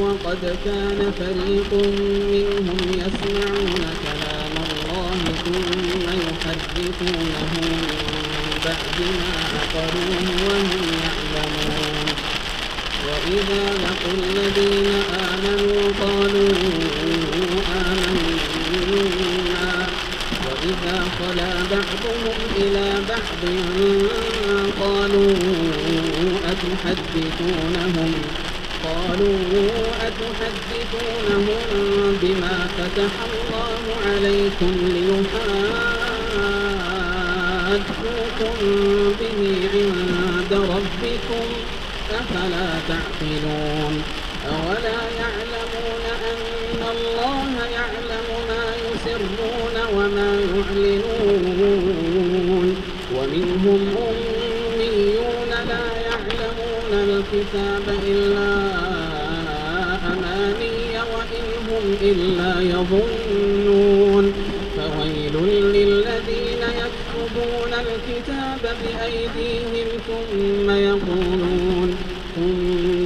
وقد كان فريق منهم يسمعون كلام الله ثم يحرفونه من بعد ما عقلوه وهم يعلمون. وإذا لقوا الذين آمنوا قالوا آمنا وإذا خلا بعضهم إلى بعض قالوا أتحدثونهم بما فتح الله عليكم ليحاجوكم به عند ربكم أفلا تعقلون. أولا يعلمون أن الله يعلم ما يسرون وما يعلنون. ومنهم أميون لا يعلمون الكتاب إلا أماني وإن هم إلا يظنون. فويل للذين يكتبون الكتاب بأيديهم ثم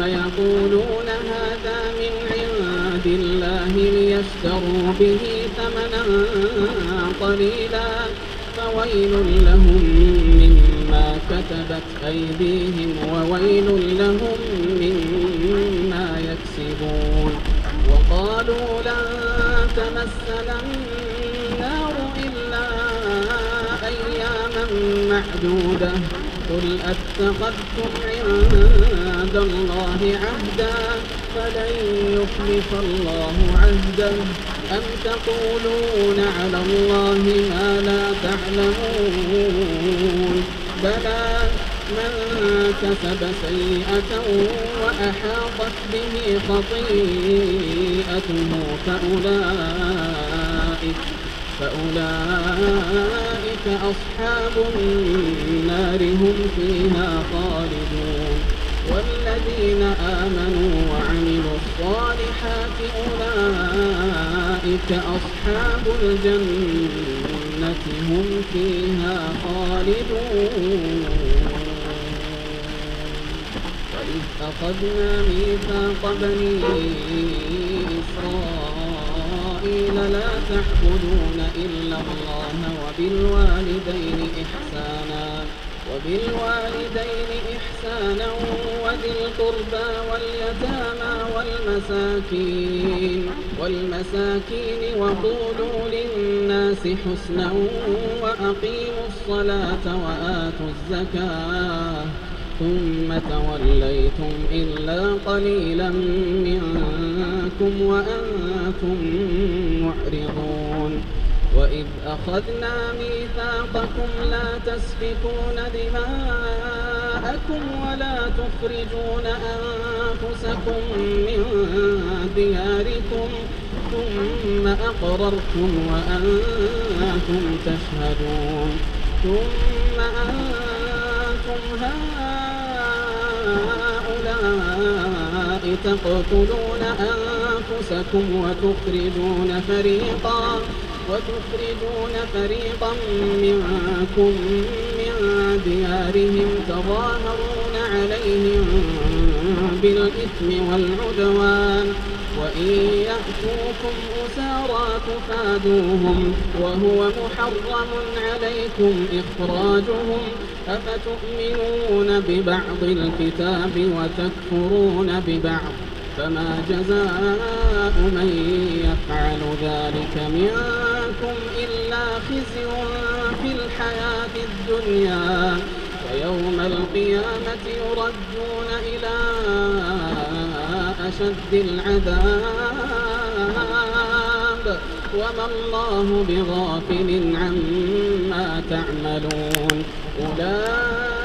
يقولون هذا من عند الله ليشتروا به ثمنا قليلا فويل لهم مما كتبت أيديهم وويل لهم مما يكسبون. وقالوا لن تمسنا النار إلا أياما معدودة قل أتخذتم عند الله عهدا فلن يخلف الله عهده أم تقولون على الله ما لا تعلمون. بلى من كسب سيئة وأحاطت به خطيئته فأولئك أصحاب النار هم فيها خالدون. والذين آمنوا وعملوا الصالحات أولئك أصحاب الجنة هم فيها خالدون. وإذ أخذنا ميثاق بني إسرائيل لا تعبدون إلا الله وبالوالدين إحسانا وذي القربى واليتامى والمساكين وقولوا للناس حسنا وأقيموا الصلاة وآتوا الزكاة ثم توليتم إلا قليلا منكم وأنتم معرضون. وإذ أخذنا ميثاقكم لا تسفكون دماءكم ولا تخرجون أنفسكم من دياركم ثم أقررتم وأنتم تشهدون. ثم أنتم هؤلاء تقتلون أنفسكم وتخرجون فريقا منكم من ديارهم تظاهرون عليهم بالإثم والعدوان وإن يأتوكم أسارى تفادوهم وهو محرم عليكم إخراجهم أفتؤمنون ببعض الكتاب وتكفرون ببعض فما جزاء من يفعل ذلك منكم إلا خزي في الحياة الدنيا ويوم القيامة يردون إلى أشد العذاب وما الله بغافل عما تعملون. أولئك